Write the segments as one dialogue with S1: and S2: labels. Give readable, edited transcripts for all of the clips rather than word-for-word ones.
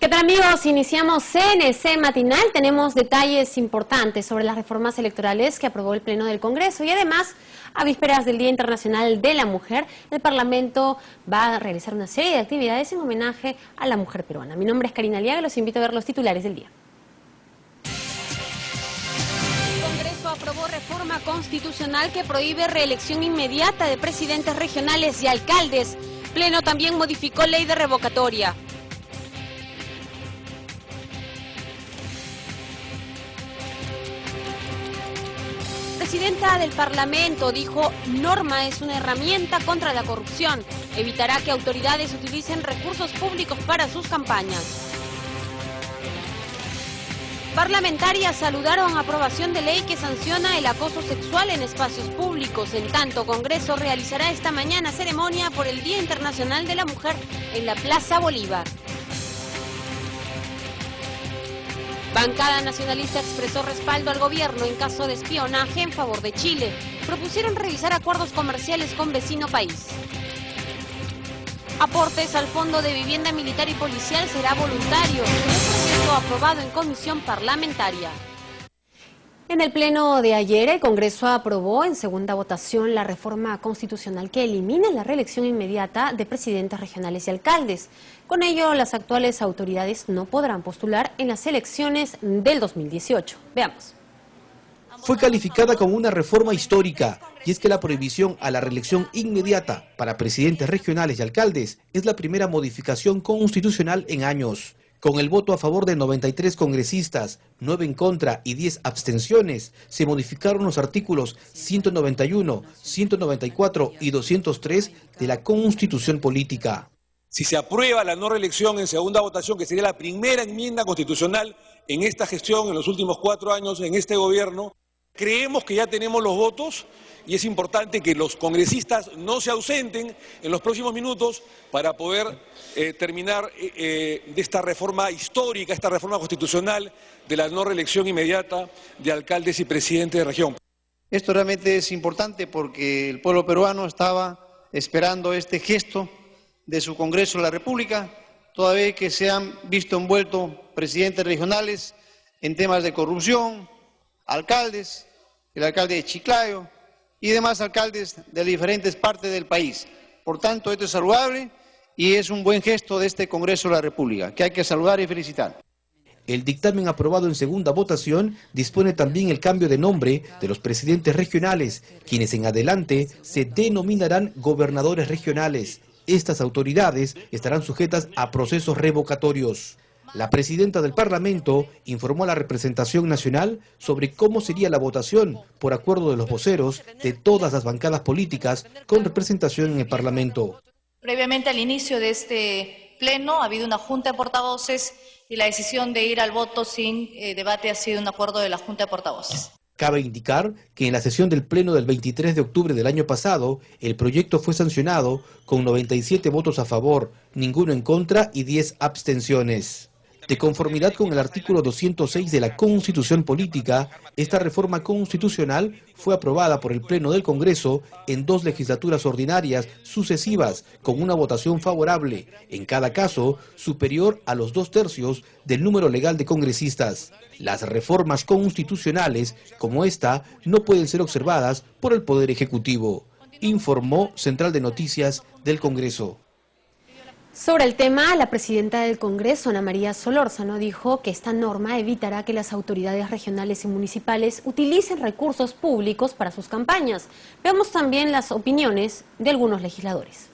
S1: ¿Qué tal, amigos? Iniciamos CNC Matinal. Tenemos detalles importantes sobre las reformas electorales que aprobó el Pleno del Congreso y además, a vísperas del Día Internacional de la Mujer, el Parlamento va a realizar una serie de actividades en homenaje a la mujer peruana. Mi nombre es Karina Aliaga y los invito a ver los titulares del día. El Congreso aprobó reforma constitucional que prohíbe reelección inmediata de presidentes regionales y alcaldes. Pleno también modificó ley de revocatoria. La presidenta del Parlamento dijo: norma es una herramienta contra la corrupción, evitará que autoridades utilicen recursos públicos para sus campañas. Parlamentarias saludaron aprobación de ley que sanciona el acoso sexual en espacios públicos. En tanto, Congreso realizará esta mañana ceremonia por el Día Internacional de la Mujer en la Plaza Bolívar. Bancada nacionalista expresó respaldo al gobierno en caso de espionaje en favor de Chile. Propusieron revisar acuerdos comerciales con vecino país. Aportes al Fondo de Vivienda Militar y Policial será voluntario. Un proyecto aprobado en comisión parlamentaria. En el pleno de ayer, el Congreso aprobó en segunda votación la reforma constitucional que elimina la reelección inmediata de presidentes regionales y alcaldes. Con ello, las actuales autoridades no podrán postular en las elecciones del 2018. Veamos.
S2: Fue calificada como una reforma histórica, y es que la prohibición a la reelección inmediata para presidentes regionales y alcaldes es la primera modificación constitucional en años. Con el voto a favor de 93 congresistas, 9 en contra y 10 abstenciones, se modificaron los artículos 191, 194 y 203 de la Constitución Política.
S3: Si se aprueba la no reelección en segunda votación, que sería la primera enmienda constitucional en esta gestión, en los últimos 4 años, en este gobierno, creemos que ya tenemos los votos y es importante que los congresistas no se ausenten en los próximos minutos para poder terminar de esta reforma histórica, esta reforma constitucional de la no reelección inmediata de alcaldes y presidentes de región.
S4: Esto realmente es importante porque el pueblo peruano estaba esperando este gesto de su Congreso de la República, toda vez que se han visto envueltos presidentes regionales en temas de corrupción, alcaldes, el alcalde de Chiclayo y demás alcaldes de diferentes partes del país. Por tanto, esto es saludable y es un buen gesto de este Congreso de la República, que hay que saludar y felicitar.
S2: El dictamen aprobado en segunda votación dispone también el cambio de nombre de los presidentes regionales, quienes en adelante se denominarán gobernadores regionales. Estas autoridades estarán sujetas a procesos revocatorios. La presidenta del Parlamento informó a la representación nacional sobre cómo sería la votación por acuerdo de los voceros de todas las bancadas políticas con representación en el Parlamento.
S5: Previamente al inicio de este pleno ha habido una junta de portavoces y la decisión de ir al voto sin debate ha sido un acuerdo de la junta de portavoces.
S2: Cabe indicar que en la sesión del Pleno del 23 de octubre del año pasado, el proyecto fue sancionado con 97 votos a favor, ninguno en contra y 10 abstenciones. De conformidad con el artículo 206 de la Constitución Política, esta reforma constitucional fue aprobada por el Pleno del Congreso en 2 legislaturas ordinarias sucesivas, con una votación favorable, en cada caso superior a los 2/3 del número legal de congresistas. Las reformas constitucionales, como esta, no pueden ser observadas por el Poder Ejecutivo, informó Central de Noticias del Congreso.
S1: Sobre el tema, la presidenta del Congreso, Ana María Solórzano, dijo que esta norma evitará que las autoridades regionales y municipales utilicen recursos públicos para sus campañas. Veamos también las opiniones de algunos legisladores.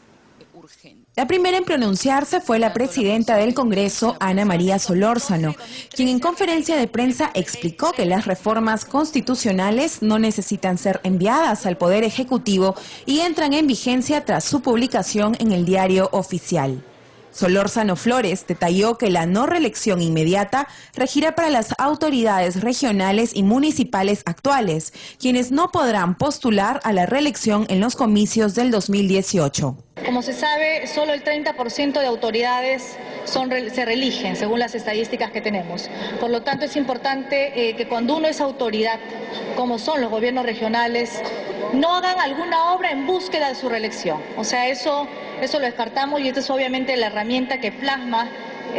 S6: La primera en pronunciarse fue la presidenta del Congreso, Ana María Solórzano, quien en conferencia de prensa explicó que las reformas constitucionales no necesitan ser enviadas al Poder Ejecutivo y entran en vigencia tras su publicación en el Diario Oficial. Solórzano Flores detalló que la no reelección inmediata regirá para las autoridades regionales y municipales actuales, quienes no podrán postular a la reelección en los comicios del 2018.
S5: Como se sabe, solo el 30% de autoridades se reeligen, según las estadísticas que tenemos. Por lo tanto, es importante que cuando uno es autoridad, como son los gobiernos regionales, no hagan alguna obra en búsqueda de su reelección. O sea, eso lo descartamos y esta es obviamente la herramienta que plasma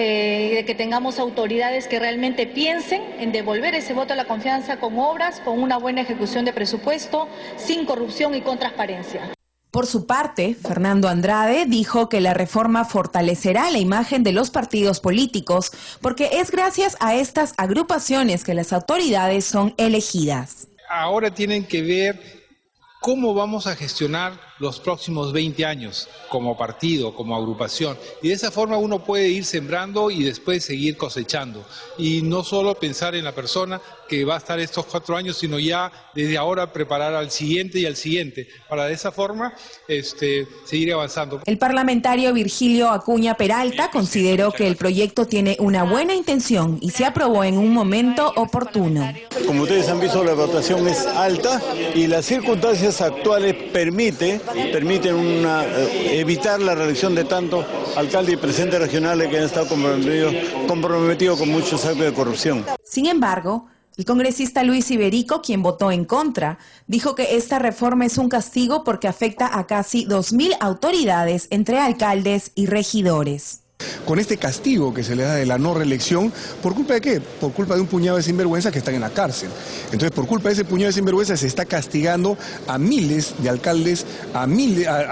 S5: de que tengamos autoridades que realmente piensen en devolver ese voto a la confianza con obras, con una buena ejecución de presupuesto, sin corrupción y con transparencia.
S6: Por su parte, Fernando Andrade dijo que la reforma fortalecerá la imagen de los partidos políticos porque es gracias a estas agrupaciones que las autoridades son elegidas.
S7: Ahora tienen que ver cómo vamos a gestionar los próximos 20 años como partido, como agrupación. Y de esa forma uno puede ir sembrando y después seguir cosechando. Y no solo pensar en la persona que va a estar estos 4 años, sino ya desde ahora preparar al siguiente y al siguiente, para de esa forma seguir avanzando.
S6: El parlamentario Virgilio Acuña Peralta consideró que el proyecto tiene una buena intención y se aprobó en un momento oportuno.
S8: Como ustedes han visto, la votación es alta y las circunstancias actuales permiten evitar la reelección de tantos alcaldes y presidentes regionales que han estado comprometidos con muchos actos de corrupción.
S6: Sin embargo, el congresista Luis Iberico, quien votó en contra, dijo que esta reforma es un castigo porque afecta a casi 2.000 autoridades entre alcaldes y regidores.
S9: Con este castigo que se le da de la no reelección, ¿por culpa de qué? Por culpa de un puñado de sinvergüenzas que están en la cárcel. Entonces, por culpa de ese puñado de sinvergüenzas se está castigando a miles de alcaldes, a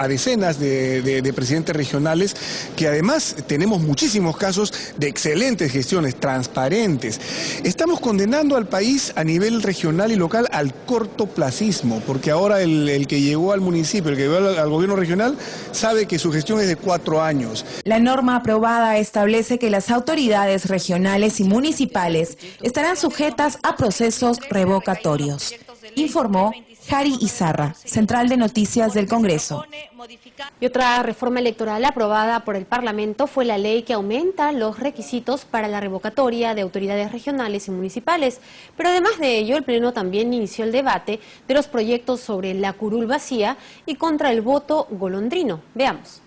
S9: decenas de presidentes regionales, que además tenemos muchísimos casos de excelentes gestiones, transparentes. Estamos condenando al país a nivel regional y local al cortoplacismo, porque ahora el que llegó al municipio, el que llegó al gobierno regional, sabe que su gestión es de 4 años.
S6: La norma aprobada establece que las autoridades regionales y municipales estarán sujetas a procesos revocatorios. Informó Jari Izarra, Central de Noticias del Congreso.
S1: Y otra reforma electoral aprobada por el Parlamento fue la ley que aumenta los requisitos para la revocatoria de autoridades regionales y municipales. Pero además de ello, el Pleno también inició el debate de los proyectos sobre la curul vacía y contra el voto golondrino. Veamos.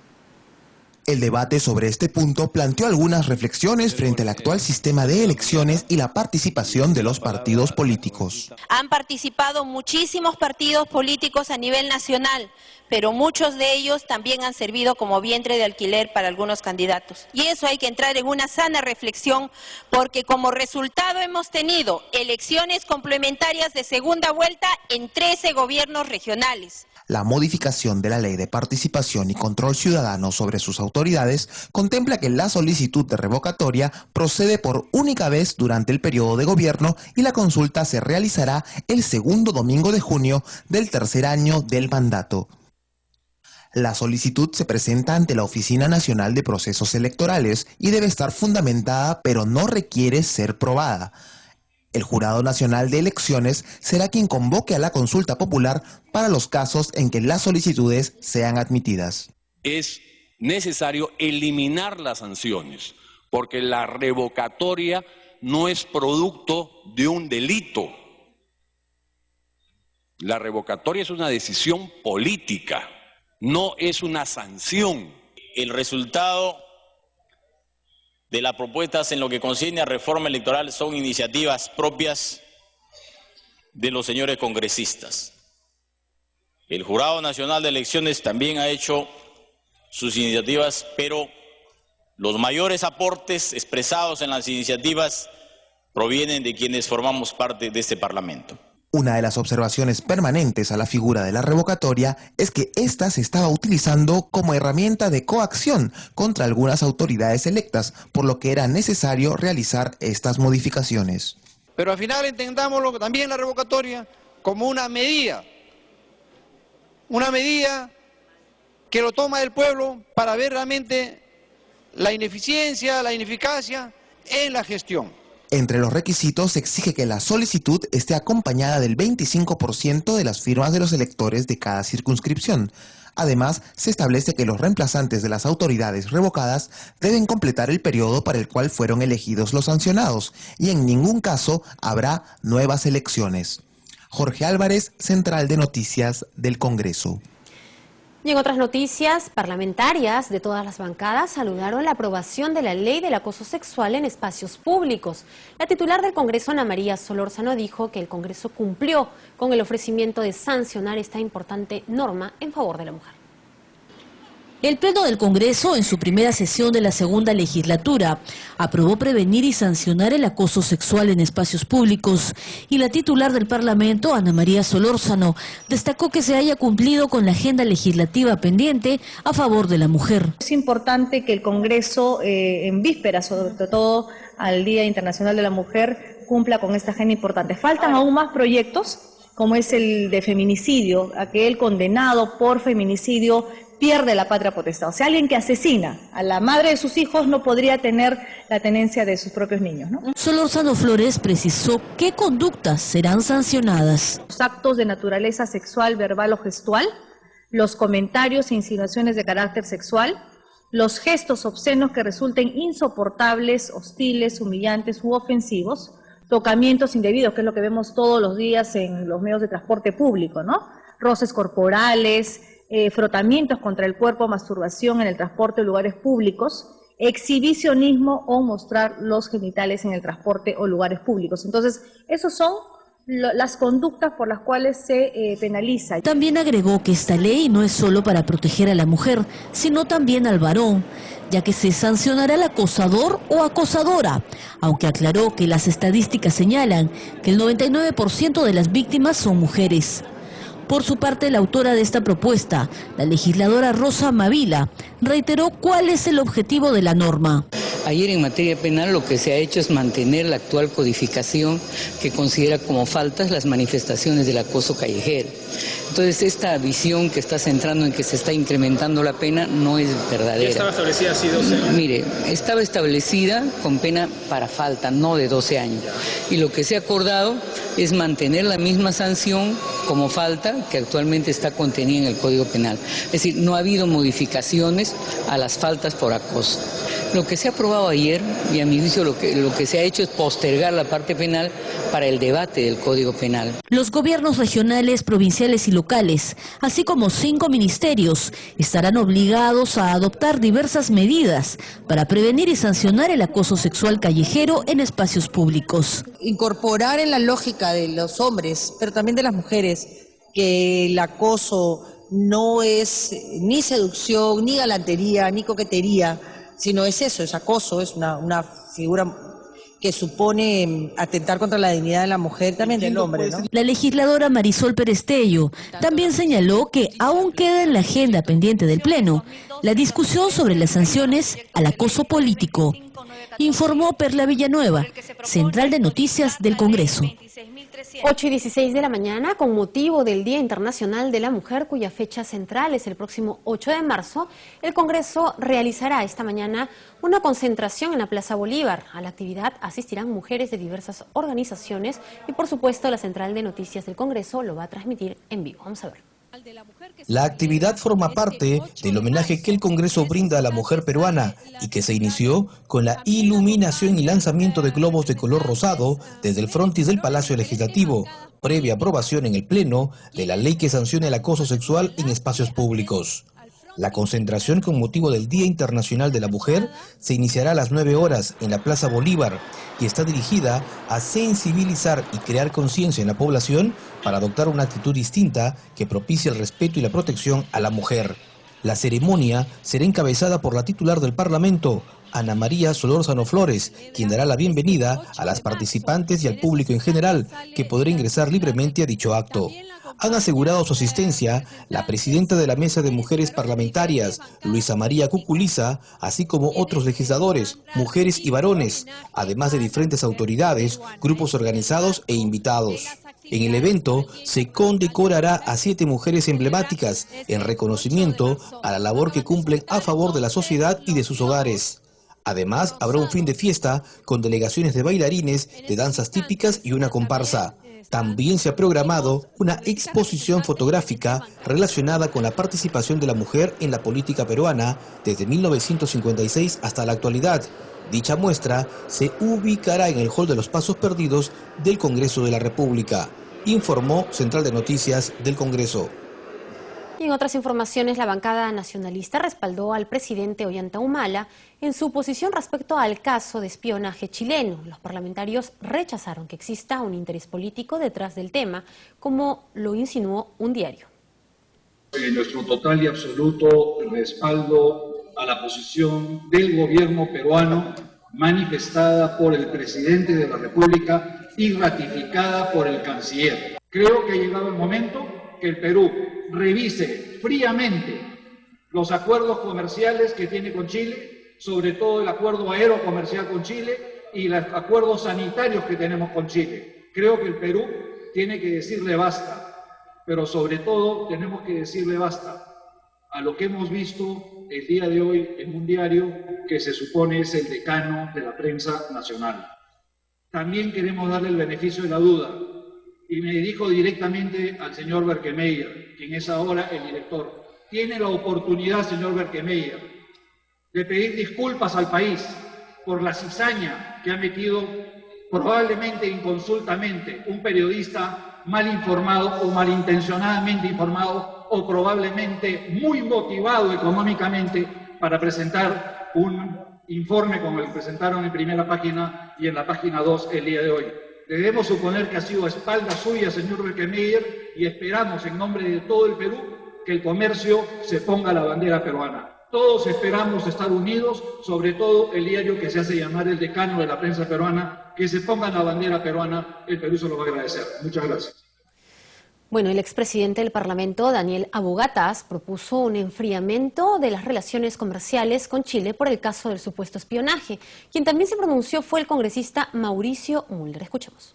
S10: El debate sobre este punto planteó algunas reflexiones frente al actual sistema de elecciones y la participación de los partidos políticos.
S11: Han participado muchísimos partidos políticos a nivel nacional, pero muchos de ellos también han servido como vientre de alquiler para algunos candidatos. Y eso hay que entrar en una sana reflexión, porque como resultado hemos tenido elecciones complementarias de segunda vuelta en 13 gobiernos regionales.
S10: La modificación de la Ley de Participación y Control Ciudadano sobre sus autoridades contempla que la solicitud de revocatoria procede por única vez durante el periodo de gobierno y la consulta se realizará el segundo domingo de junio del tercer año del mandato. La solicitud se presenta ante la Oficina Nacional de Procesos Electorales y debe estar fundamentada, pero no requiere ser probada. El Jurado Nacional de Elecciones será quien convoque a la consulta popular para los casos en que las solicitudes sean admitidas.
S12: Es necesario eliminar las sanciones, porque la revocatoria no es producto de un delito. La revocatoria es una decisión política, no es una sanción.
S13: El resultado de las propuestas en lo que concierne a reforma electoral son iniciativas propias de los señores congresistas. El Jurado Nacional de Elecciones también ha hecho sus iniciativas, pero los mayores aportes expresados en las iniciativas provienen de quienes formamos parte de este Parlamento.
S10: Una de las observaciones permanentes a la figura de la revocatoria es que ésta se estaba utilizando como herramienta de coacción contra algunas autoridades electas, por lo que era necesario realizar estas modificaciones.
S4: Pero al final entendámoslo también la revocatoria como una medida que lo toma el pueblo para ver realmente la ineficiencia, la ineficacia en la gestión.
S10: Entre los requisitos se exige que la solicitud esté acompañada del 25% de las firmas de los electores de cada circunscripción. Además, se establece que los reemplazantes de las autoridades revocadas deben completar el periodo para el cual fueron elegidos los sancionados y en ningún caso habrá nuevas elecciones. Jorge Álvarez, Central de Noticias del Congreso.
S1: Y en otras noticias, parlamentarias de todas las bancadas saludaron la aprobación de la ley del acoso sexual en espacios públicos. La titular del Congreso, Ana María Solórzano, dijo que el Congreso cumplió con el ofrecimiento de sancionar esta importante norma en favor de la mujer.
S14: El Pleno del Congreso, en su primera sesión de la segunda legislatura, aprobó prevenir y sancionar el acoso sexual en espacios públicos, y la titular del Parlamento, Ana María Solórzano, destacó que se haya cumplido con la agenda legislativa pendiente a favor de la mujer.
S5: Es importante que el Congreso, en vísperas, sobre todo al Día Internacional de la Mujer, cumpla con esta agenda importante. Faltan aún más proyectos, como es el de feminicidio, aquel condenado por feminicidio pierde la patria potestad. O sea, alguien que asesina a la madre de sus hijos no podría tener la tenencia de sus propios niños, ¿no?
S14: Solórzano Flores precisó qué conductas serán sancionadas.
S5: Los actos de naturaleza sexual, verbal o gestual, los comentarios e insinuaciones de carácter sexual, los gestos obscenos que resulten insoportables, hostiles, humillantes u ofensivos, tocamientos indebidos, que es lo que vemos todos los días en los medios de transporte público, ¿no? Roces corporales, frotamientos contra el cuerpo, masturbación en el transporte o lugares públicos, exhibicionismo o mostrar los genitales en el transporte o lugares públicos. Entonces, esos son las conductas por las cuales se penaliza.
S14: También agregó que esta ley no es solo para proteger a la mujer, sino también al varón, ya que se sancionará al acosador o acosadora, aunque aclaró que las estadísticas señalan que el 99% de las víctimas son mujeres. Por su parte, la autora de esta propuesta, la legisladora Rosa Mavila, reiteró cuál es el objetivo de la norma.
S15: Ayer en materia penal lo que se ha hecho es mantener la actual codificación que considera como faltas las manifestaciones del acoso callejero. Entonces esta visión que está centrando en que se está incrementando la pena no es verdadera. ¿Ya
S16: estaba establecida así 12 años?
S15: Mire, estaba establecida con pena para falta, no de 12 años. Y lo que se ha acordado es mantener la misma sanción como falta que actualmente está contenida en el Código Penal. Es decir, no ha habido modificaciones a las faltas por acoso. Lo que se ha aprobado ayer, y a mi juicio lo que se ha hecho es postergar la parte penal para el debate del Código Penal.
S14: Los gobiernos regionales, provinciales y locales, así como 5 ministerios, estarán obligados a adoptar diversas medidas para prevenir y sancionar el acoso sexual callejero en espacios públicos.
S17: Incorporar en la lógica de los hombres, pero también de las mujeres, que el acoso no es ni seducción, ni galantería, ni coquetería, sino es eso, es acoso, es una figura que supone atentar contra la dignidad de la mujer, también del hombre, ¿no?
S14: La legisladora Marisol Perestello también señaló que aún queda en la agenda pendiente del Pleno la discusión sobre las sanciones al acoso político. Informó Perla Villanueva, Central de Noticias del Congreso.
S1: 8:16 de la mañana, con motivo del Día Internacional de la Mujer, cuya fecha central es el próximo 8 de marzo, el Congreso realizará esta mañana una concentración en la Plaza Bolívar. A la actividad asistirán mujeres de diversas organizaciones y, por supuesto, la Central de Noticias del Congreso lo va a transmitir en vivo. Vamos a ver.
S2: La actividad forma parte del homenaje que el Congreso brinda a la mujer peruana y que se inició con la iluminación y lanzamiento de globos de color rosado desde el frontis del Palacio Legislativo, previa aprobación en el Pleno de la ley que sanciona el acoso sexual en espacios públicos. La concentración con motivo del Día Internacional de la Mujer se iniciará a las 9 horas en la Plaza Bolívar y está dirigida a sensibilizar y crear conciencia en la población para adoptar una actitud distinta que propicie el respeto y la protección a la mujer. La ceremonia será encabezada por la titular del Parlamento, Ana María Solórzano Flores, quien dará la bienvenida a las participantes y al público en general, que podrá ingresar libremente a dicho acto. Han asegurado su asistencia la presidenta de la Mesa de Mujeres Parlamentarias, Luisa María Cuculiza, así como otros legisladores, mujeres y varones, además de diferentes autoridades, grupos organizados e invitados. En el evento se condecorará a 7 mujeres emblemáticas en reconocimiento a la labor que cumplen a favor de la sociedad y de sus hogares. Además, habrá un fin de fiesta con delegaciones de bailarines, de danzas típicas y una comparsa. También se ha programado una exposición fotográfica relacionada con la participación de la mujer en la política peruana desde 1956 hasta la actualidad. Dicha muestra se ubicará en el Hall de los Pasos Perdidos del Congreso de la República, informó Central de Noticias del Congreso.
S1: Y en otras informaciones, la bancada nacionalista respaldó al presidente Ollanta Humala en su posición respecto al caso de espionaje chileno. Los parlamentarios rechazaron que exista un interés político detrás del tema, como lo insinuó un diario.
S16: Nuestro total y absoluto respaldo a la posición del gobierno peruano manifestada por el presidente de la República y ratificada por el canciller. Creo que ha llegado el momento que el Perú revise fríamente los acuerdos comerciales que tiene con Chile, sobre todo el acuerdo aerocomercial con Chile y los acuerdos sanitarios que tenemos con Chile. Creo que el Perú tiene que decirle basta, pero sobre todo tenemos que decirle basta a lo que hemos visto el día de hoy en un diario que se supone es el decano de la prensa nacional. También queremos darle el beneficio de la duda y me dirijo directamente al señor Berkemeyer, quien es ahora el director. Tiene la oportunidad, señor Berkemeyer, de pedir disculpas al país por la cizaña que ha metido probablemente inconsultamente un periodista mal informado o malintencionadamente informado o probablemente muy motivado económicamente para presentar un informe como el que presentaron en primera página y en la página 2 el día de hoy. Debemos suponer que ha sido a espalda suya, señor Berkemeyer, y esperamos en nombre de todo el Perú que el comercio se ponga la bandera peruana. Todos esperamos estar unidos, sobre todo el diario que se hace llamar el decano de la prensa peruana, que se ponga la bandera peruana, el Perú se lo va a agradecer. Muchas gracias.
S1: Bueno, el expresidente del Parlamento, Daniel Abu-Gataz, propuso un enfriamiento de las relaciones comerciales con Chile por el caso del supuesto espionaje. Quien también se pronunció fue el congresista Mauricio Mulder. Escuchemos.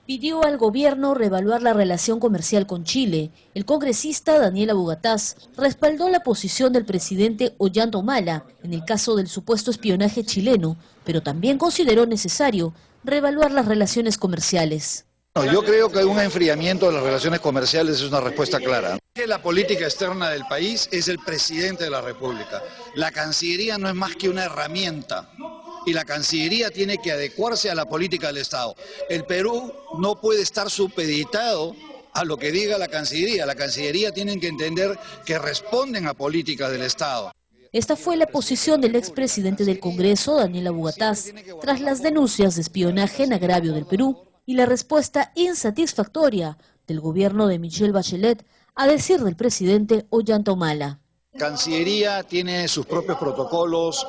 S14: Pidió al gobierno reevaluar la relación comercial con Chile. El congresista Daniel Abu-Gataz respaldó la posición del presidente Ollanta Humala en el caso del supuesto espionaje chileno, pero también consideró necesario reevaluar las relaciones comerciales.
S18: Yo creo que un enfriamiento de las relaciones comerciales es una respuesta clara. La política externa del país es el presidente de la República. La Cancillería no es más que una herramienta y la Cancillería tiene que adecuarse a la política del Estado. El Perú no puede estar supeditado a lo que diga la Cancillería. La Cancillería tiene que entender que responden a políticas del Estado.
S14: Esta fue la posición del expresidente del Congreso, Daniel Abu-Gataz, tras las denuncias de espionaje en agravio del Perú y la respuesta insatisfactoria del gobierno de Michelle Bachelet, a decir del presidente Ollanta Humala.
S18: Cancillería tiene sus propios protocolos,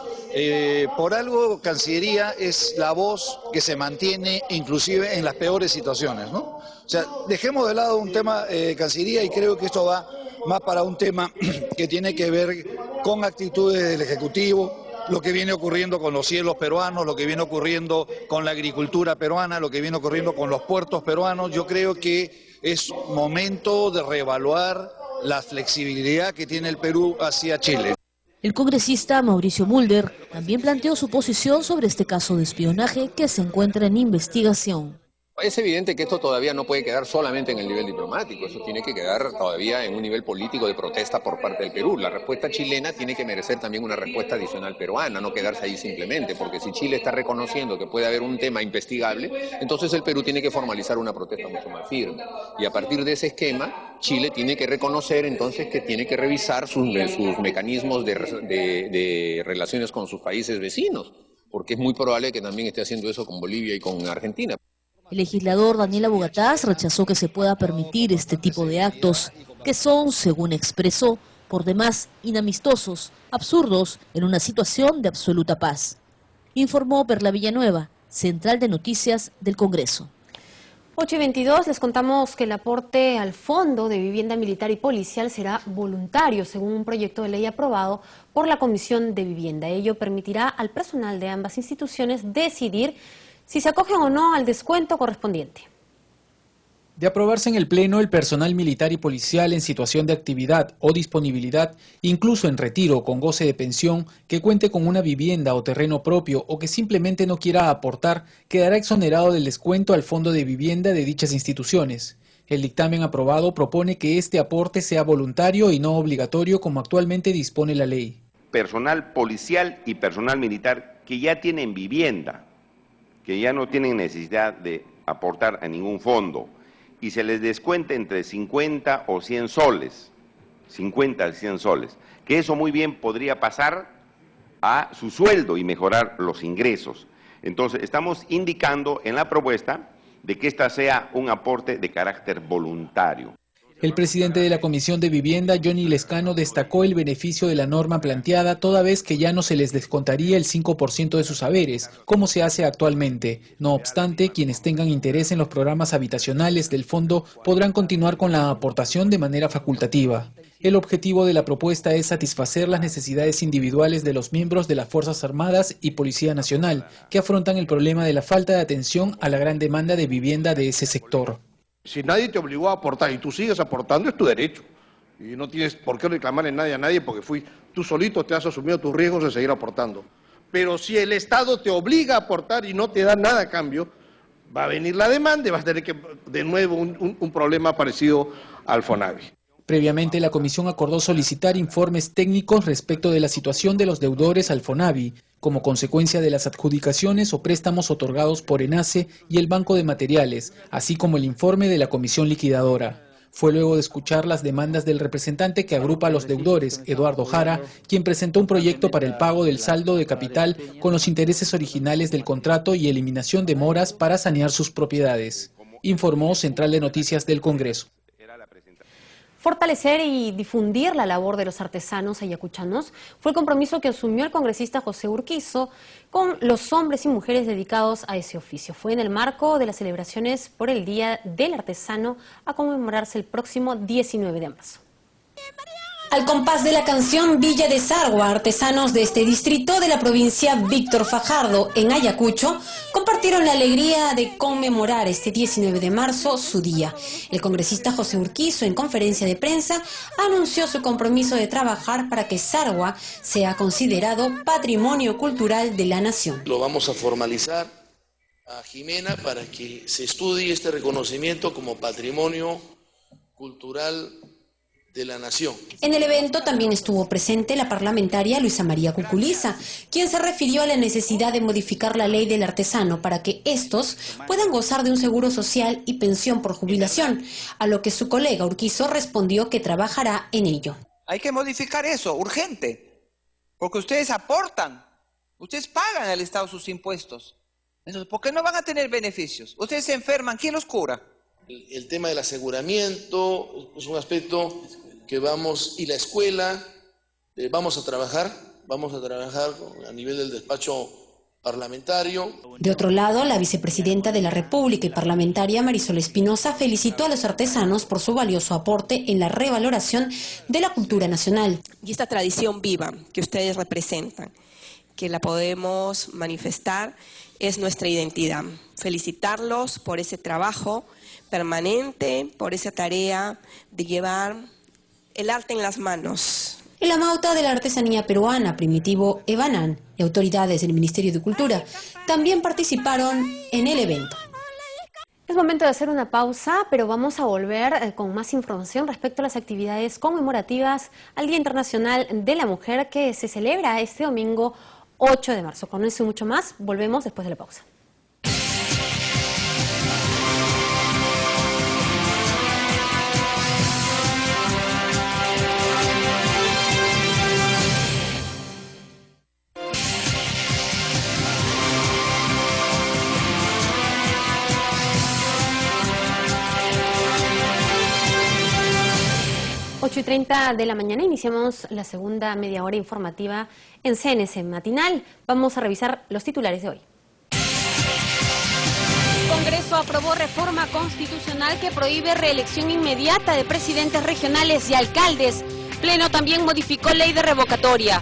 S18: por algo Cancillería es la voz que se mantiene inclusive en las peores situaciones, ¿no? O sea, dejemos de lado un tema Cancillería y creo que esto va más para un tema que tiene que ver con actitudes del Ejecutivo, lo que viene ocurriendo con los cielos peruanos, lo que viene ocurriendo con la agricultura peruana, lo que viene ocurriendo con los puertos peruanos. Yo creo que es momento de reevaluar la flexibilidad que tiene el Perú hacia Chile.
S14: El congresista Mauricio Mulder también planteó su posición sobre este caso de espionaje que se encuentra en investigación.
S19: Es evidente que esto todavía no puede quedar solamente en el nivel diplomático, eso tiene que quedar todavía en un nivel político de protesta por parte del Perú. La respuesta chilena tiene que merecer también una respuesta adicional peruana, no quedarse ahí simplemente, porque si Chile está reconociendo que puede haber un tema investigable, entonces el Perú tiene que formalizar una protesta mucho más firme. Y a partir de ese esquema, Chile tiene que reconocer entonces que tiene que revisar sus mecanismos de relaciones con sus países vecinos, porque es muy probable que también esté haciendo eso con Bolivia y con Argentina.
S14: El legislador Daniel Abu-Gataz rechazó que se pueda permitir este tipo de actos, que son, según expresó, por demás inamistosos, absurdos, en una situación de absoluta paz. Informó Perla Villanueva, Central de Noticias del Congreso.
S1: 8:22, les contamos que el aporte al Fondo de Vivienda Militar y Policial será voluntario, según un proyecto de ley aprobado por la Comisión de Vivienda. Ello permitirá al personal de ambas instituciones decidir si se acogen o no al descuento correspondiente.
S20: De aprobarse en el Pleno, el personal militar y policial en situación de actividad o disponibilidad, incluso en retiro o con goce de pensión, que cuente con una vivienda o terreno propio o que simplemente no quiera aportar, quedará exonerado del descuento al Fondo de Vivienda de dichas instituciones. El dictamen aprobado propone que este aporte sea voluntario y no obligatorio como actualmente dispone la ley.
S21: Personal policial y personal militar que ya tienen vivienda, que ya no tienen necesidad de aportar a ningún fondo y se les descuenta entre 50 o 100 soles, 50 a 100 soles, que eso muy bien podría pasar a su sueldo y mejorar los ingresos. Entonces, estamos indicando en la propuesta de que esta sea un aporte de carácter voluntario.
S20: El presidente de la Comisión de Vivienda, Johnny Lescano, destacó el beneficio de la norma planteada, toda vez que ya no se les descontaría el 5% de sus haberes, como se hace actualmente. No obstante, quienes tengan interés en los programas habitacionales del fondo podrán continuar con la aportación de manera facultativa. El objetivo de la propuesta es satisfacer las necesidades individuales de los miembros de las Fuerzas Armadas y Policía Nacional, que afrontan el problema de la falta de atención a la gran demanda de vivienda de ese sector.
S3: Si nadie te obligó a aportar y tú sigues aportando, es tu derecho. Y no tienes por qué reclamarle a nadie porque tú solito te has asumido tus riesgos de seguir aportando. Pero si el Estado te obliga a aportar y no te da nada a cambio, va a venir la demanda y vas a tener que, de nuevo, un problema parecido al FONAVI.
S20: Previamente, la comisión acordó solicitar informes técnicos respecto de la situación de los deudores al FONAVI, como consecuencia de las adjudicaciones o préstamos otorgados por ENACE y el Banco de Materiales, así como el informe de la comisión liquidadora. Fue luego de escuchar las demandas del representante que agrupa a los deudores, Eduardo Jara, quien presentó un proyecto para el pago del saldo de capital con los intereses originales del contrato y eliminación de moras para sanear sus propiedades, informó Central de Noticias del Congreso.
S1: Fortalecer y difundir la labor de los artesanos ayacuchanos fue el compromiso que asumió el congresista José Urquizo con los hombres y mujeres dedicados a ese oficio. Fue en el marco de las celebraciones por el Día del Artesano a conmemorarse el próximo 19 de marzo. Al compás de la canción Villa de Sargua, artesanos de este distrito de la provincia Víctor Fajardo, en Ayacucho, compartieron la alegría de conmemorar este 19 de marzo su día. El congresista José Urquizo, en conferencia de prensa, anunció su compromiso de trabajar para que Sargua sea considerado patrimonio cultural de la nación.
S22: Lo vamos a formalizar a Jimena para que se estudie este reconocimiento como patrimonio cultural de la nación.
S1: En el evento también estuvo presente la parlamentaria Luisa María Cuculiza, quien se refirió a la necesidad de modificar la ley del artesano para que estos puedan gozar de un seguro social y pensión por jubilación, a lo que su colega Urquizo respondió que trabajará en ello.
S23: Hay que modificar eso, urgente, porque ustedes aportan, ustedes pagan al Estado sus impuestos. Entonces, ¿por qué no van a tener beneficios? Ustedes se enferman, ¿quién los cura?
S22: El tema del aseguramiento es un aspecto que y la escuela, vamos a trabajar a nivel del despacho parlamentario.
S1: De otro lado, la vicepresidenta de la República y parlamentaria Marisol Espinosa felicitó a los artesanos por su valioso aporte en la revaloración de la cultura nacional.
S24: Y esta tradición viva que ustedes representan, que la podemos manifestar, es nuestra identidad. Felicitarlos por ese trabajo permanente, por esa tarea de llevar el arte en las manos.
S1: En la Mauta de la Artesanía Peruana, Primitivo Ebanán y autoridades del Ministerio de Cultura también participaron en el evento. Es momento de hacer una pausa, pero vamos a volver con más información respecto a las actividades conmemorativas al Día Internacional de la Mujer que se celebra este domingo 8 de marzo. Con eso y mucho más, volvemos después de la pausa. Y 30 de la mañana iniciamos la segunda media hora informativa en CNC Matinal. Vamos a revisar los titulares de hoy. Congreso aprobó reforma constitucional que prohíbe reelección inmediata de presidentes regionales y alcaldes. Pleno también modificó ley de revocatoria.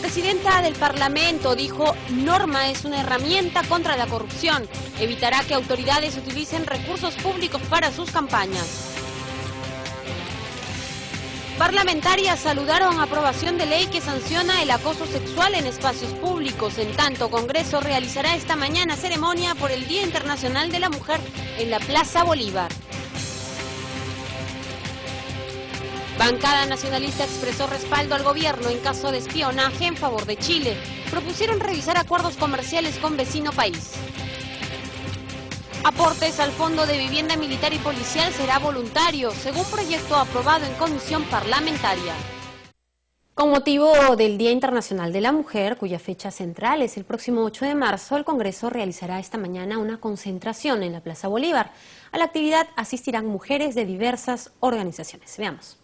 S1: Presidenta del Parlamento dijo: norma es una herramienta contra la corrupción. Evitará que autoridades utilicen recursos públicos para sus campañas. Parlamentarias saludaron aprobación de ley que sanciona el acoso sexual en espacios públicos. En tanto, Congreso realizará esta mañana ceremonia por el Día Internacional de la Mujer en la Plaza Bolívar. Bancada nacionalista expresó respaldo al gobierno en caso de espionaje en favor de Chile. Propusieron revisar acuerdos comerciales con vecino país. Aportes al Fondo de Vivienda Militar y Policial será voluntario, según proyecto aprobado en comisión parlamentaria. Con motivo del Día Internacional de la Mujer, cuya fecha central es el próximo 8 de marzo, el Congreso realizará esta mañana una concentración en la Plaza Bolívar. A la actividad asistirán mujeres de diversas organizaciones. Veamos.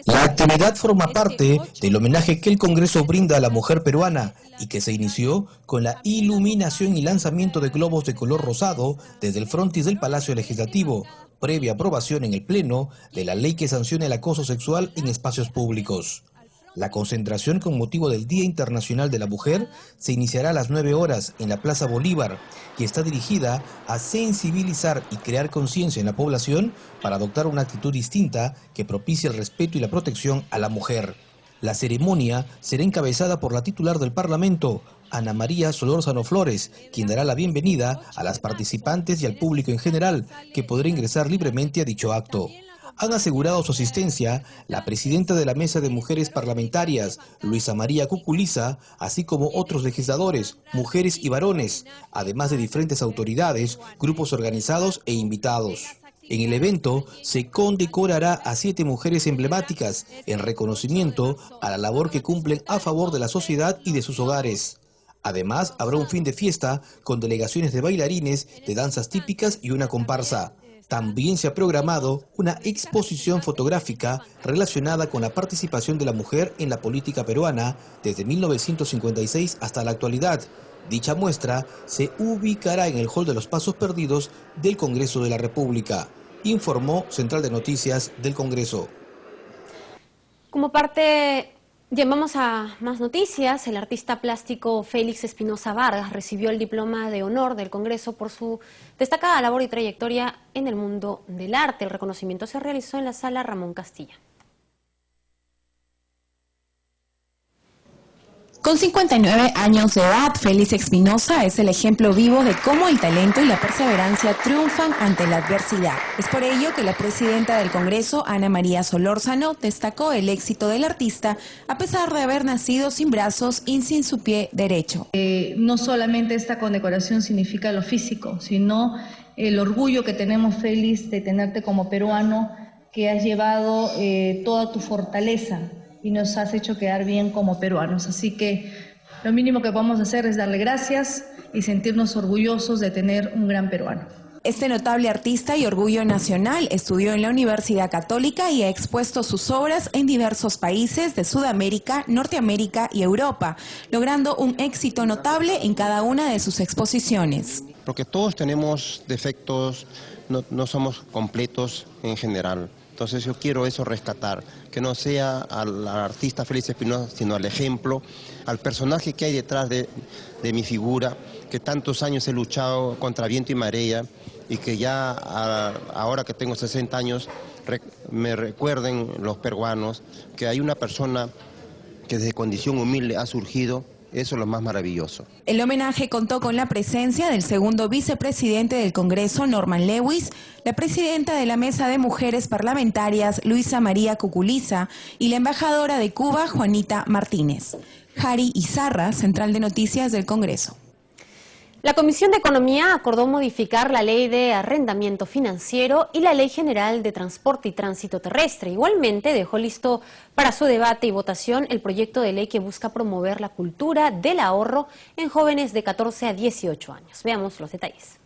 S2: La actividad forma parte del homenaje que el Congreso brinda a la mujer peruana y que se inició con la iluminación y lanzamiento de globos de color rosado desde el frontis del Palacio Legislativo, previa aprobación en el Pleno de la ley que sanciona el acoso sexual en espacios públicos. La concentración con motivo del Día Internacional de la Mujer se iniciará a las 9 horas en la Plaza Bolívar y está dirigida a sensibilizar y crear conciencia en la población para adoptar una actitud distinta que propicie el respeto y la protección a la mujer. La ceremonia será encabezada por la titular del Parlamento, Ana María Solórzano Flores, quien dará la bienvenida a las participantes y al público en general, que podrá ingresar libremente a dicho acto. Han asegurado su asistencia la presidenta de la Mesa de Mujeres Parlamentarias, Luisa María Cuculiza, así como otros legisladores, mujeres y varones, además de diferentes autoridades, grupos organizados e invitados. En el evento se condecorará a 7 mujeres emblemáticas en reconocimiento a la labor que cumplen a favor de la sociedad y de sus hogares. Además, habrá un fin de fiesta con delegaciones de bailarines, de danzas típicas y una comparsa. También se ha programado una exposición fotográfica relacionada con la participación de la mujer en la política peruana desde 1956 hasta la actualidad. Dicha muestra se ubicará en el Hall de los Pasos Perdidos del Congreso de la República, informó Central de Noticias del Congreso.
S1: Como parte... Vamos a más noticias. El artista plástico Félix Espinosa Vargas recibió el diploma de honor del Congreso por su destacada labor y trayectoria en el mundo del arte. El reconocimiento se realizó en la Sala Ramón Castilla.
S6: Con 59 años de edad, Félix Espinosa es el ejemplo vivo de cómo el talento y la perseverancia triunfan ante la adversidad. Es por ello que la presidenta del Congreso, Ana María Solórzano, destacó el éxito del artista a pesar de haber nacido sin brazos y sin su pie derecho.
S5: No solamente esta condecoración significa lo físico, sino el orgullo que tenemos, Félix, de tenerte como peruano, que has llevado toda tu fortaleza y nos has hecho quedar bien como peruanos. Así que lo mínimo que podemos hacer es darle gracias y sentirnos orgullosos de tener un gran peruano.
S6: Este notable artista y orgullo nacional estudió en la Universidad Católica y ha expuesto sus obras en diversos países de Sudamérica, Norteamérica y Europa, logrando un éxito notable en cada una de sus exposiciones.
S7: Porque todos tenemos defectos, no somos completos en general. Entonces yo quiero eso rescatar, que no sea al artista Félix Espinosa, sino al ejemplo, al personaje que hay detrás de mi figura, que tantos años he luchado contra viento y marea y que ya ahora que tengo 60 años me recuerden los peruanos que hay una persona que desde condición humilde ha surgido. Eso es lo más maravilloso.
S6: El homenaje contó con la presencia del segundo vicepresidente del Congreso, Norman Lewis, la presidenta de la Mesa de Mujeres Parlamentarias, Luisa María Cuculiza, y la embajadora de Cuba, Juanita Martínez. Jari Izarra, Central de Noticias del Congreso.
S1: La Comisión de Economía acordó modificar la Ley de Arrendamiento Financiero y la Ley General de Transporte y Tránsito Terrestre. Igualmente dejó listo para su debate y votación el proyecto de ley que busca promover la cultura del ahorro en jóvenes de 14 a 18 años. Veamos los detalles.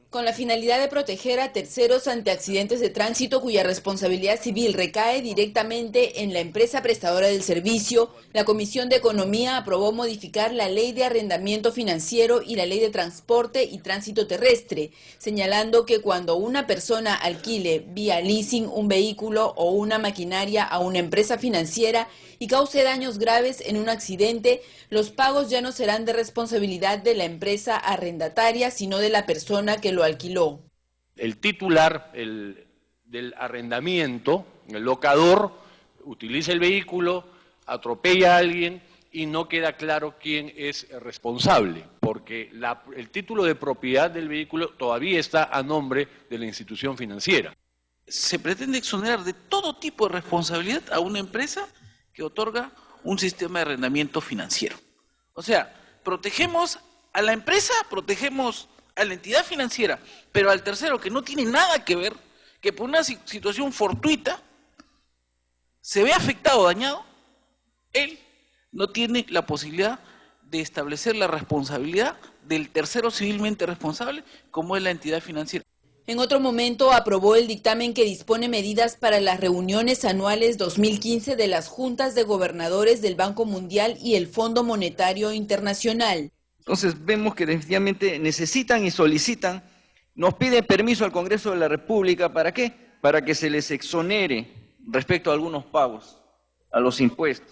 S8: Con la finalidad de proteger a terceros ante accidentes de tránsito cuya responsabilidad civil recae directamente en la empresa prestadora del servicio, la Comisión de Economía aprobó modificar la Ley de Arrendamiento Financiero y la Ley de Transporte y Tránsito Terrestre, señalando que cuando una persona alquile vía leasing un vehículo o una maquinaria a una empresa financiera y cause daños graves en un accidente, los pagos ya no serán de responsabilidad de la empresa arrendataria, sino de la persona que lo alquiló.
S12: El titular del arrendamiento, el locador, utiliza el vehículo, atropella a alguien y no queda claro quién es responsable, porque el título de propiedad del vehículo todavía está a nombre de la institución financiera.
S9: Se pretende exonerar de todo tipo de responsabilidad a una empresa que otorga un sistema de arrendamiento financiero. O sea, protegemos a la empresa, protegemos a la entidad financiera, pero al tercero que no tiene nada que ver, que por una situación fortuita se ve afectado o dañado, no tiene la posibilidad de establecer la responsabilidad del tercero civilmente responsable, como es la entidad financiera.
S8: En otro momento aprobó el dictamen que dispone medidas para las reuniones anuales 2015 de las juntas de gobernadores del Banco Mundial y el Fondo Monetario Internacional.
S4: Entonces vemos que definitivamente necesitan y solicitan, nos piden permiso al Congreso de la República, ¿para qué? Para que se les exonere respecto a algunos pagos, a los impuestos.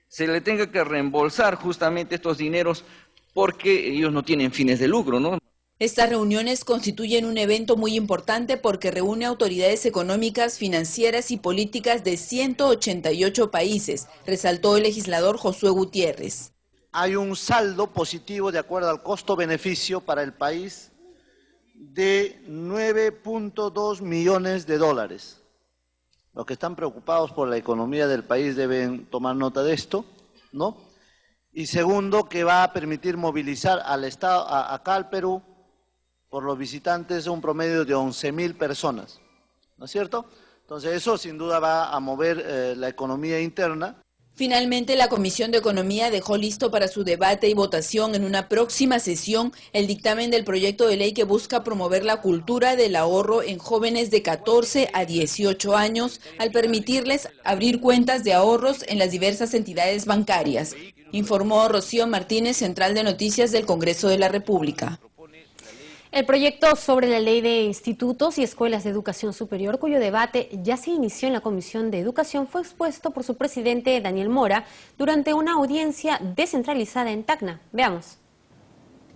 S4: Se le tenga que reembolsar justamente estos dineros porque ellos no tienen fines de lucro, ¿no?
S8: Estas reuniones constituyen un evento muy importante porque reúne autoridades económicas, financieras y políticas de 188 países, resaltó el legislador Josué Gutiérrez.
S10: Hay un saldo positivo de acuerdo al costo-beneficio para el país de 9.2 millones de dólares. Los que están preocupados por la economía del país deben tomar nota de esto, ¿no? Y segundo, que va a permitir movilizar al Estado, acá al Perú, por los visitantes, un promedio de 11.000 personas, ¿no es cierto? Entonces eso sin duda va a mover la economía interna.
S8: Finalmente, la Comisión de Economía dejó listo para su debate y votación en una próxima sesión el dictamen del proyecto de ley que busca promover la cultura del ahorro en jóvenes de 14 a 18 años al permitirles abrir cuentas de ahorros en las diversas entidades bancarias, informó Rocío Martínez, Central de Noticias del Congreso de la República.
S1: El proyecto sobre la ley de institutos y escuelas de educación superior, cuyo debate ya se inició en la Comisión de Educación, fue expuesto por su presidente Daniel Mora durante una audiencia descentralizada en Tacna. Veamos.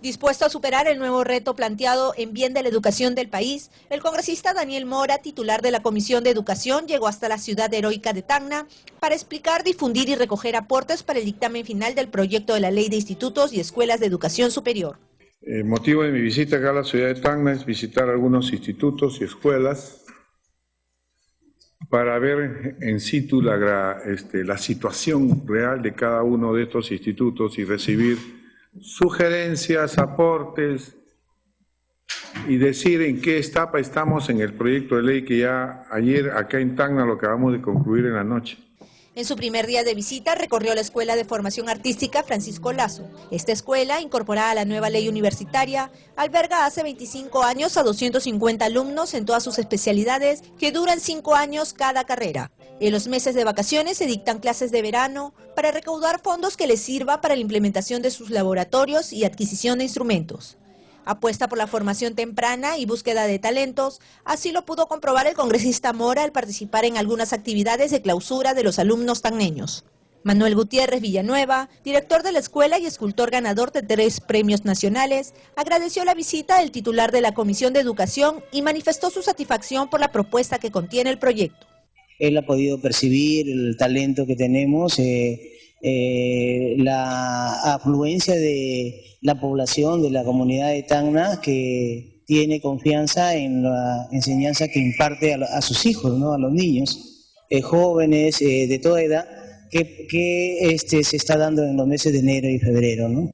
S11: Dispuesto a superar el nuevo reto planteado en bien de la educación del país, el congresista Daniel Mora, titular de la Comisión de Educación, llegó hasta la ciudad heroica de Tacna para explicar, difundir y recoger aportes para el dictamen final del proyecto de la ley de institutos y escuelas de educación superior.
S13: El motivo de mi visita acá a la ciudad de Tacna es visitar algunos institutos y escuelas para ver en situ la situación real de cada uno de estos institutos y recibir sugerencias, aportes y decir en qué etapa estamos en el proyecto de ley que ya ayer acá en Tacna lo acabamos de concluir en la noche.
S11: En su primer día de visita recorrió la Escuela de Formación Artística Francisco Lazo. Esta escuela, incorporada a la nueva ley universitaria, alberga hace 25 años a 250 alumnos en todas sus especialidades que duran 5 años cada carrera. En los meses de vacaciones se dictan clases de verano para recaudar fondos que les sirva para la implementación de sus laboratorios y adquisición de instrumentos. Apuesta por la formación temprana y búsqueda de talentos, así lo pudo comprobar el congresista Mora al participar en algunas actividades de clausura de los alumnos tacneños. Manuel Gutiérrez Villanueva, director de la escuela y escultor ganador de 3 premios nacionales, agradeció la visita del titular de la Comisión de Educación y manifestó su satisfacción por la propuesta que contiene el proyecto.
S25: Él ha podido percibir el talento que tenemos, la afluencia de la población de la comunidad de Tacna que tiene confianza en la enseñanza que imparte a sus hijos, ¿no? A los niños, jóvenes de toda edad, que se está dando en los meses de enero y febrero, ¿no?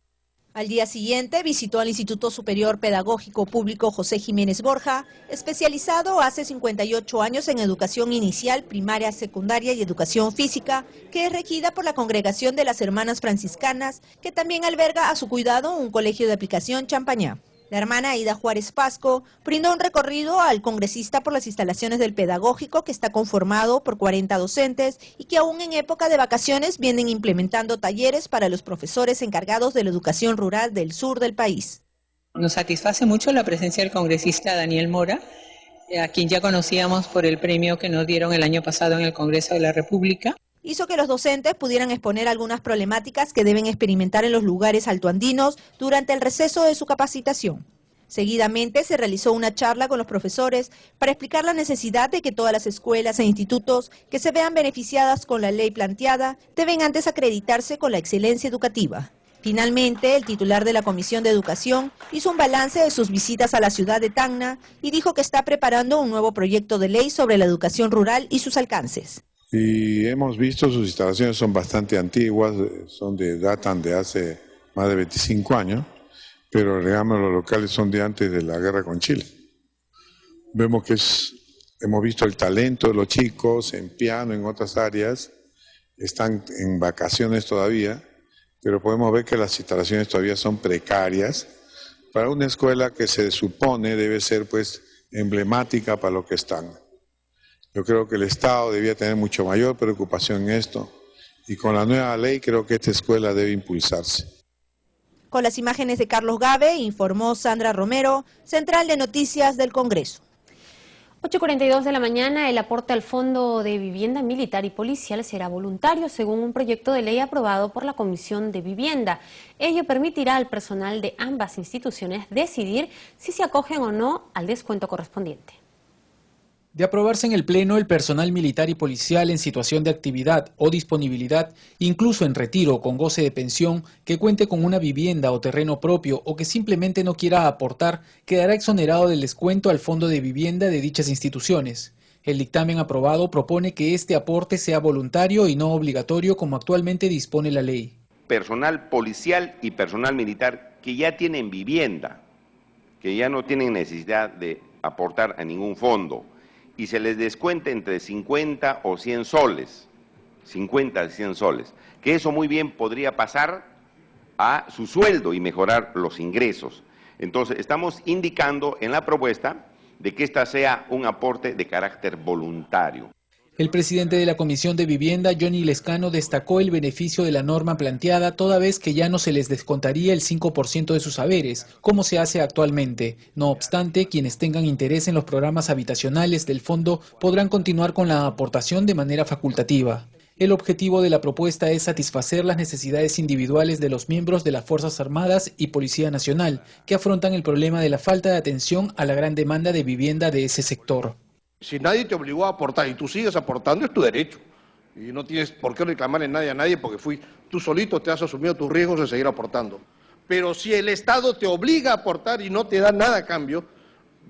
S11: Al día siguiente visitó al Instituto Superior Pedagógico Público José Jiménez Borja, especializado hace 58 años en educación inicial, primaria, secundaria y educación física, que es regida por la Congregación de las Hermanas Franciscanas, que también alberga a su cuidado un colegio de aplicación Champañá. La hermana Aida Juárez Pasco brindó un recorrido al congresista por las instalaciones del pedagógico que está conformado por 40 docentes y que aún en época de vacaciones vienen implementando talleres para los profesores encargados de la educación rural del sur del país.
S26: Nos satisface mucho la presencia del congresista Daniel Mora, a quien ya conocíamos por el premio que nos dieron el año pasado en el Congreso de la República.
S11: Hizo que los docentes pudieran exponer algunas problemáticas que deben experimentar en los lugares altoandinos durante el receso de su capacitación. Seguidamente se realizó una charla con los profesores para explicar la necesidad de que todas las escuelas e institutos que se vean beneficiadas con la ley planteada deben antes acreditarse con la excelencia educativa. Finalmente, el titular de la Comisión de Educación hizo un balance de sus visitas a la ciudad de Tacna y dijo que está preparando un nuevo proyecto de ley sobre la educación rural y sus alcances.
S13: Y hemos visto sus instalaciones son bastante antiguas, datan de hace más de 25 años, pero digamos los locales son de antes de la guerra con Chile. Vemos que hemos visto el talento de los chicos en piano, en otras áreas, están en vacaciones todavía, pero podemos ver que las instalaciones todavía son precarias para una escuela que se supone debe ser pues emblemática para lo que están. Yo creo que el Estado debía tener mucho mayor preocupación en esto y con la nueva ley creo que esta escuela debe impulsarse.
S11: Con las imágenes de Carlos Gabe, informó Sandra Romero, Central de Noticias del Congreso.
S1: 8:42 de la mañana, el aporte al Fondo de Vivienda Militar y Policial será voluntario, según un proyecto de ley aprobado por la Comisión de Vivienda. Ello permitirá al personal de ambas instituciones decidir si se acogen o no al descuento correspondiente.
S20: De aprobarse en el Pleno, el personal militar y policial en situación de actividad o disponibilidad, incluso en retiro con goce de pensión, que cuente con una vivienda o terreno propio o que simplemente no quiera aportar, quedará exonerado del descuento al fondo de vivienda de dichas instituciones. El dictamen aprobado propone que este aporte sea voluntario y no obligatorio como actualmente dispone la ley.
S21: Personal policial y personal militar que ya tienen vivienda, que ya no tienen necesidad de aportar a ningún fondo, y se les descuente entre 50 o 100 soles, 50 a 100 soles, que eso muy bien podría pasar a su sueldo y mejorar los ingresos. Entonces, estamos indicando en la propuesta de que esta sea un aporte de carácter voluntario.
S20: El presidente de la Comisión de Vivienda, Johnny Lescano, destacó el beneficio de la norma planteada toda vez que ya no se les descontaría el 5% de sus haberes, como se hace actualmente. No obstante, quienes tengan interés en los programas habitacionales del fondo podrán continuar con la aportación de manera facultativa. El objetivo de la propuesta es satisfacer las necesidades individuales de los miembros de las Fuerzas Armadas y Policía Nacional, que afrontan el problema de la falta de atención a la gran demanda de vivienda de ese sector.
S3: Si nadie te obligó a aportar y tú sigues aportando, es tu derecho. Y no tienes por qué reclamarle a nadie porque tú solito te has asumido tus riesgos de seguir aportando. Pero si el Estado te obliga a aportar y no te da nada a cambio,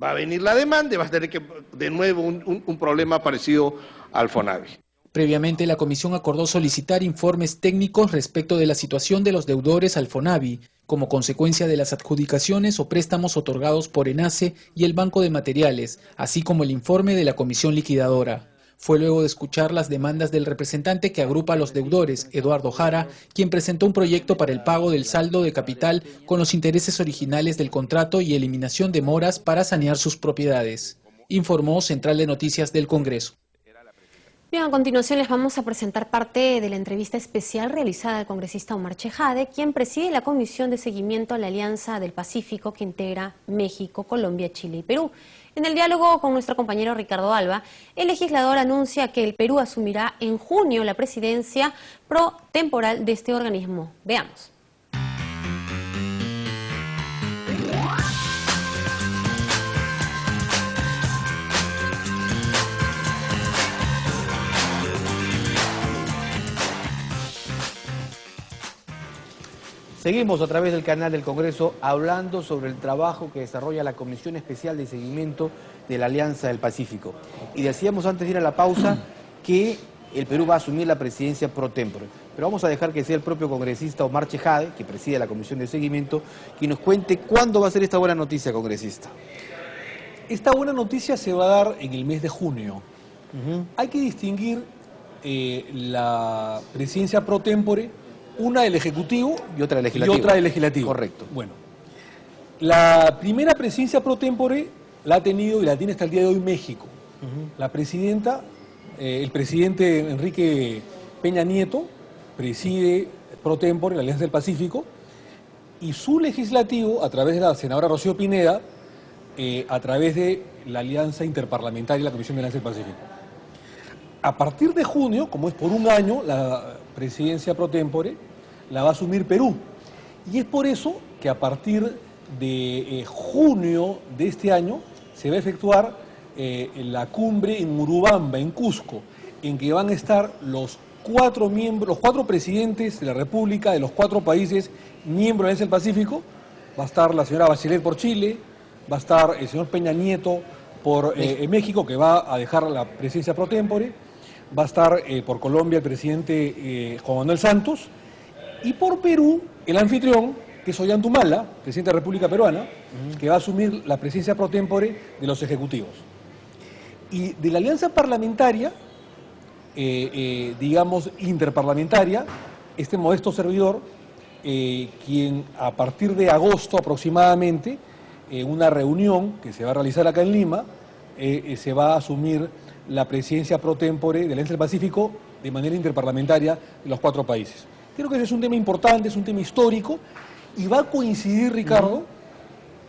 S3: va a venir la demanda y vas a tener que, de nuevo un problema parecido al FONAVI.
S20: Previamente, la comisión acordó solicitar informes técnicos respecto de la situación de los deudores al FONAVI, como consecuencia de las adjudicaciones o préstamos otorgados por ENACE y el Banco de Materiales, así como el informe de la comisión liquidadora. Fue luego de escuchar las demandas del representante que agrupa a los deudores, Eduardo Jara, quien presentó un proyecto para el pago del saldo de capital con los intereses originales del contrato y eliminación de moras para sanear sus propiedades, informó Central de Noticias del Congreso.
S1: Bien, a continuación les vamos a presentar parte de la entrevista especial realizada al congresista Omar Chejade, quien preside la Comisión de Seguimiento a la Alianza del Pacífico que integra México, Colombia, Chile y Perú. En el diálogo con nuestro compañero Ricardo Alba, el legislador anuncia que el Perú asumirá en junio la presidencia pro temporal de este organismo. Veamos.
S2: Seguimos a través del canal del Congreso hablando sobre el trabajo que desarrolla la Comisión Especial de Seguimiento de la Alianza del Pacífico. Y decíamos antes de ir a la pausa que el Perú va a asumir la presidencia pro tempore. Pero vamos a dejar que sea el propio congresista Omar Chejade, que preside la Comisión de Seguimiento, que nos cuente cuándo va a ser esta buena noticia, congresista.
S14: Esta buena noticia se va a dar en el mes de junio. Hay que distinguir la presidencia pro tempore, una del Ejecutivo
S2: y otra del Legislativo.
S14: Correcto. Bueno, la primera presidencia pro tempore la ha tenido y la tiene hasta el día de hoy México. La presidenta, el presidente Enrique Peña Nieto, preside pro tempore la Alianza del Pacífico y su legislativo, a través de la senadora Rocío Pineda, a través de la Alianza Interparlamentaria y la Comisión de Alianza del Pacífico. A partir de junio, como es por un año, la presidencia pro tempore la va a asumir Perú. Y es por eso que a partir de junio de este año se va a efectuar la cumbre en Urubamba, en Cusco, en que van a estar los cuatro presidentes de la República de los 4 países miembros de la Alianza del Pacífico. Va a estar la señora Bachelet por Chile, va a estar el señor Peña Nieto por México, que va a dejar la presidencia pro tempore. Va a estar por Colombia el presidente Juan Manuel Santos, y por Perú el anfitrión, que es Ollanta Humala, presidente de la República Peruana, que va a asumir la presidencia pro tempore de los ejecutivos. Y de la alianza parlamentaria, digamos interparlamentaria, este modesto servidor quien a partir de agosto aproximadamente, una reunión que se va a realizar acá en Lima, se va a asumir la presidencia pro tempore de la Alianza del Pacífico de manera interparlamentaria de los 4 países. Creo que ese es un tema importante, es un tema histórico y va a coincidir, Ricardo,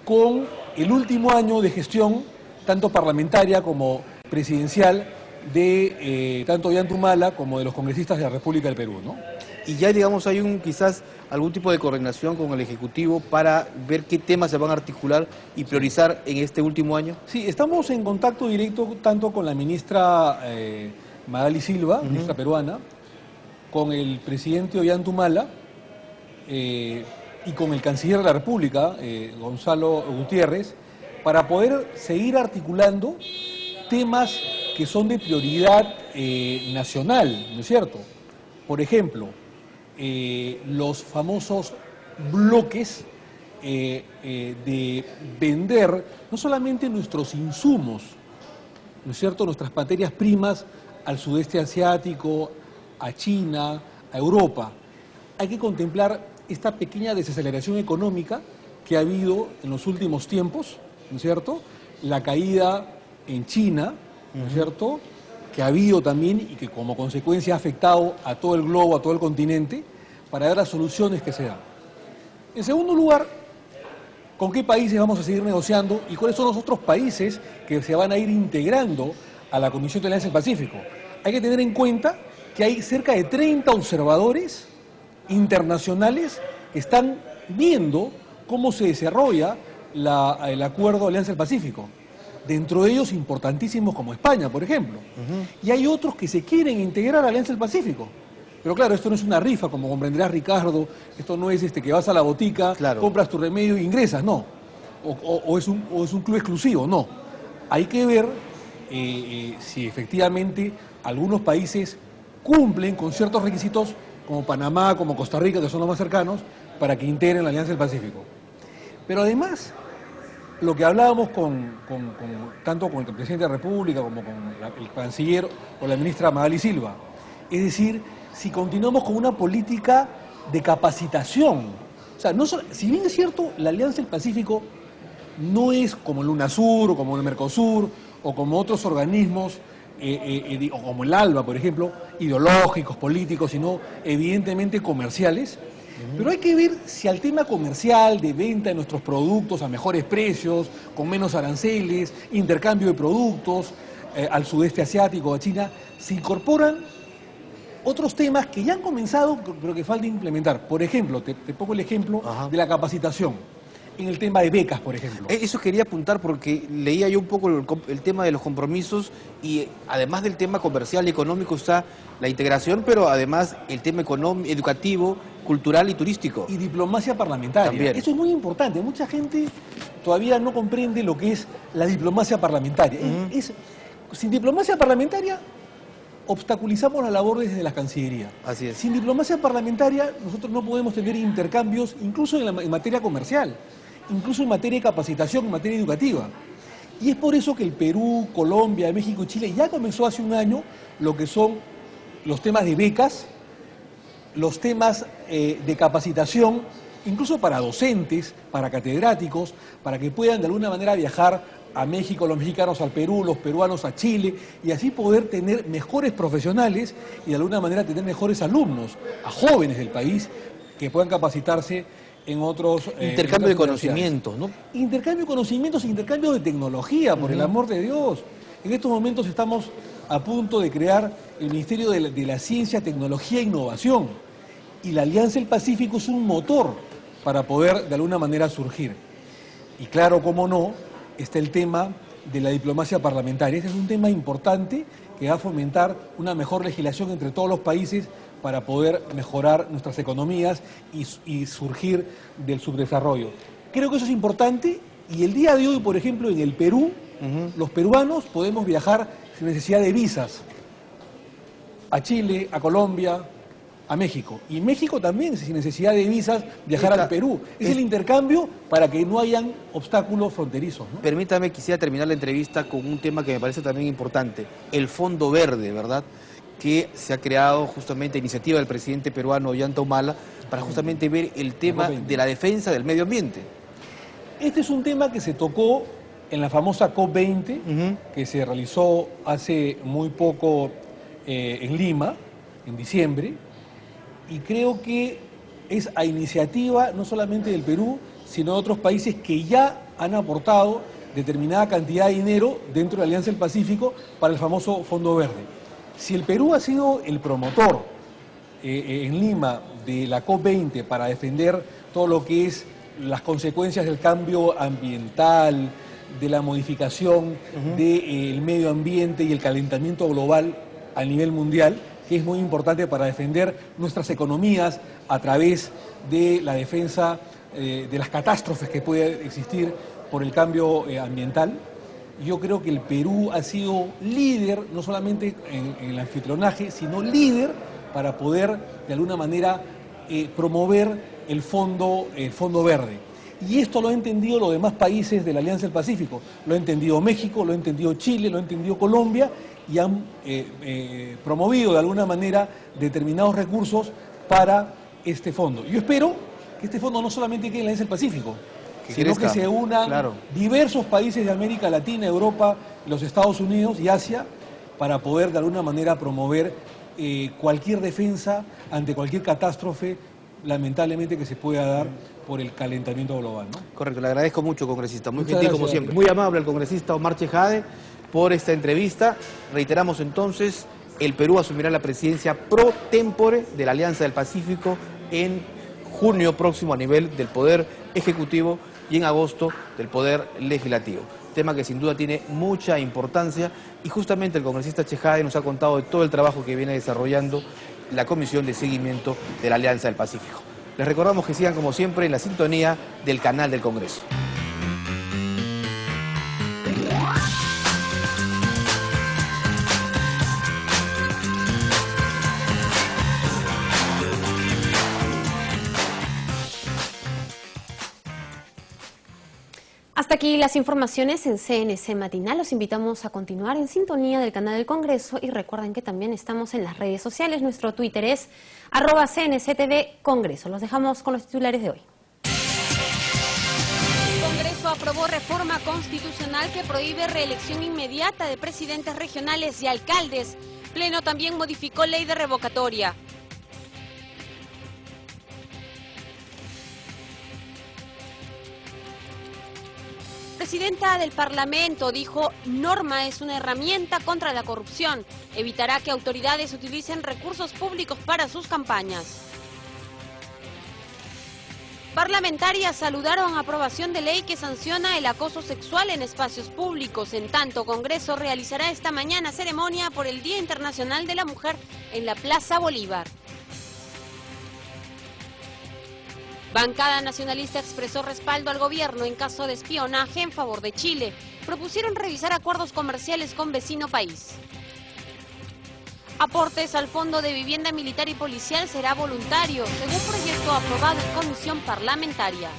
S14: con el último año de gestión, tanto parlamentaria como presidencial, de tanto Ollanta Humala como de los congresistas de la República del Perú, ¿no?
S2: Y ya, digamos, hay quizás algún tipo de coordinación con el Ejecutivo para ver qué temas se van a articular y priorizar en este último año.
S14: Sí, estamos en contacto directo tanto con la ministra Magali Silva, ministra peruana, con el presidente Ollanta Humala y con el canciller de la República, Gonzalo Gutiérrez, para poder seguir articulando temas que son de prioridad nacional, ¿no es cierto? Por ejemplo, los famosos bloques de vender no solamente nuestros insumos, ¿no es cierto?, nuestras materias primas al sudeste asiático, a China, a Europa. Hay que contemplar esta pequeña desaceleración económica que ha habido en los últimos tiempos, ¿no es cierto?, la caída en China, ¿no es cierto?, que ha habido también y que como consecuencia ha afectado a todo el globo, a todo el continente, para ver las soluciones que se dan. En segundo lugar, ¿con qué países vamos a seguir negociando y cuáles son los otros países que se van a ir integrando a la Comisión de la Alianza del Pacífico? Hay que tener en cuenta que hay cerca de 30 observadores internacionales que están viendo cómo se desarrolla el acuerdo de Alianza del Pacífico. Dentro de ellos importantísimos como España, por ejemplo. Y hay otros que se quieren integrar a la Alianza del Pacífico. Pero claro, esto no es una rifa, como comprenderás, Ricardo, esto no es que vas a la botica, compras tu remedio e ingresas, no. O es un club exclusivo, no. Hay que ver si efectivamente algunos países cumplen con ciertos requisitos, como Panamá, como Costa Rica, que son los más cercanos, para que integren la Alianza del Pacífico. Pero además, lo que hablábamos tanto con el presidente de la República como con el canciller o la ministra Magali Silva, es decir, si continuamos con una política de capacitación, o sea, si bien es cierto, la Alianza del Pacífico no es como el UNASUR o como el Mercosur o como otros organismos, o como el ALBA, por ejemplo, ideológicos, políticos, sino evidentemente comerciales. Pero hay que ver si al tema comercial, de venta de nuestros productos a mejores precios, con menos aranceles, intercambio de productos al sudeste asiático, a China, se incorporan otros temas que ya han comenzado, pero que falta implementar. Por ejemplo, te pongo el ejemplo de la capacitación, en el tema de becas, por ejemplo.
S2: Eso quería apuntar porque leía yo un poco el tema de los compromisos y además del tema comercial y económico está la integración, pero además el tema educativo, cultural y turístico.
S14: Y diplomacia parlamentaria. También. Eso es muy importante. Mucha gente todavía no comprende lo que es la diplomacia parlamentaria. Sin diplomacia parlamentaria obstaculizamos la labor desde la Cancillería.
S2: Así es.
S14: Sin diplomacia parlamentaria nosotros no podemos tener intercambios, incluso en materia comercial, incluso en materia de capacitación, en materia educativa. Y es por eso que el Perú, Colombia, México y Chile ya comenzó hace un año lo que son los temas de becas, los temas de capacitación, incluso para docentes, para catedráticos, para que puedan de alguna manera viajar a México, los mexicanos al Perú, los peruanos a Chile, y así poder tener mejores profesionales y de alguna manera tener mejores alumnos, a jóvenes del país que puedan capacitarse en otros...
S2: intercambio de conocimientos, ¿no?
S14: Intercambio de conocimientos, intercambio de tecnología, por el amor de Dios. En estos momentos estamos a punto de crear el Ministerio de la Ciencia, Tecnología e Innovación, y la Alianza del Pacífico es un motor para poder de alguna manera surgir. Y claro, cómo no, está el tema de la diplomacia parlamentaria. Este es un tema importante que va a fomentar una mejor legislación entre todos los países para poder mejorar nuestras economías y surgir del subdesarrollo. Creo que eso es importante y el día de hoy, por ejemplo, en el Perú, los peruanos podemos viajar sin necesidad de visas a Chile, a Colombia, a México. Y México también, sin necesidad de visas, viajar al Perú. Es el intercambio para que no hayan obstáculos fronterizos, ¿no?
S2: Permítame, quisiera terminar la entrevista con un tema que me parece también importante. El Fondo Verde, ¿verdad?, que se ha creado justamente a iniciativa del presidente peruano Ollanta Humala para justamente ver el tema de la defensa del medio ambiente.
S14: Este es un tema que se tocó en la famosa COP20, que se realizó hace muy poco en Lima, en diciembre, y creo que es a iniciativa no solamente del Perú, sino de otros países que ya han aportado determinada cantidad de dinero dentro de la Alianza del Pacífico para el famoso Fondo Verde. Si el Perú ha sido el promotor en Lima de la COP20 para defender todo lo que es las consecuencias del cambio ambiental, de la modificación del medio ambiente y el calentamiento global a nivel mundial, que es muy importante para defender nuestras economías a través de la defensa de las catástrofes que puede existir por el cambio ambiental. Yo creo que el Perú ha sido líder, no solamente en el anfitrionaje, sino líder para poder, de alguna manera, promover el Fondo Verde. Y esto lo han entendido los demás países de la Alianza del Pacífico. Lo ha entendido México, lo ha entendido Chile, lo ha entendido Colombia, y han promovido de alguna manera determinados recursos para este fondo. Yo espero que este fondo no solamente quede en la Alianza del Pacífico, sino que se unan diversos países de América Latina, Europa, los Estados Unidos y Asia, para poder de alguna manera promover cualquier defensa ante cualquier catástrofe, lamentablemente, que se pueda dar por el calentamiento global, ¿no?
S2: Correcto, le agradezco mucho, congresista. Muy
S14: Muchas
S2: gentil
S14: gracias,
S2: como siempre. Muy amable el congresista Omar Chejade por esta entrevista. Reiteramos entonces, el Perú asumirá la presidencia pro tempore de la Alianza del Pacífico en junio próximo a nivel del Poder Ejecutivo y en agosto del Poder Legislativo. Tema que sin duda tiene mucha importancia y justamente el congresista Chejade nos ha contado de todo el trabajo que viene desarrollando la Comisión de Seguimiento de la Alianza del Pacífico. Les recordamos que sigan como siempre en la sintonía del canal del Congreso.
S1: Hasta aquí las informaciones en CNC Matinal. Los invitamos a continuar en sintonía del canal del Congreso y recuerden que también estamos en las redes sociales. Nuestro Twitter es @CNCTV Congreso. Los dejamos con los titulares de hoy. El Congreso aprobó reforma constitucional que prohíbe reelección inmediata de presidentes regionales y alcaldes. Pleno también modificó ley de revocatoria. Presidenta del Parlamento dijo: norma es una herramienta contra la corrupción, evitará que autoridades utilicen recursos públicos para sus campañas. Parlamentarias saludaron aprobación de ley que sanciona el acoso sexual en espacios públicos. En tanto, Congreso realizará esta mañana ceremonia por el Día Internacional de la Mujer en la Plaza Bolívar. Bancada nacionalista expresó respaldo al gobierno en caso de espionaje en favor de Chile. Propusieron revisar acuerdos comerciales con vecino país. Aportes al Fondo de Vivienda Militar y Policial será voluntario, según proyecto aprobado en comisión parlamentaria.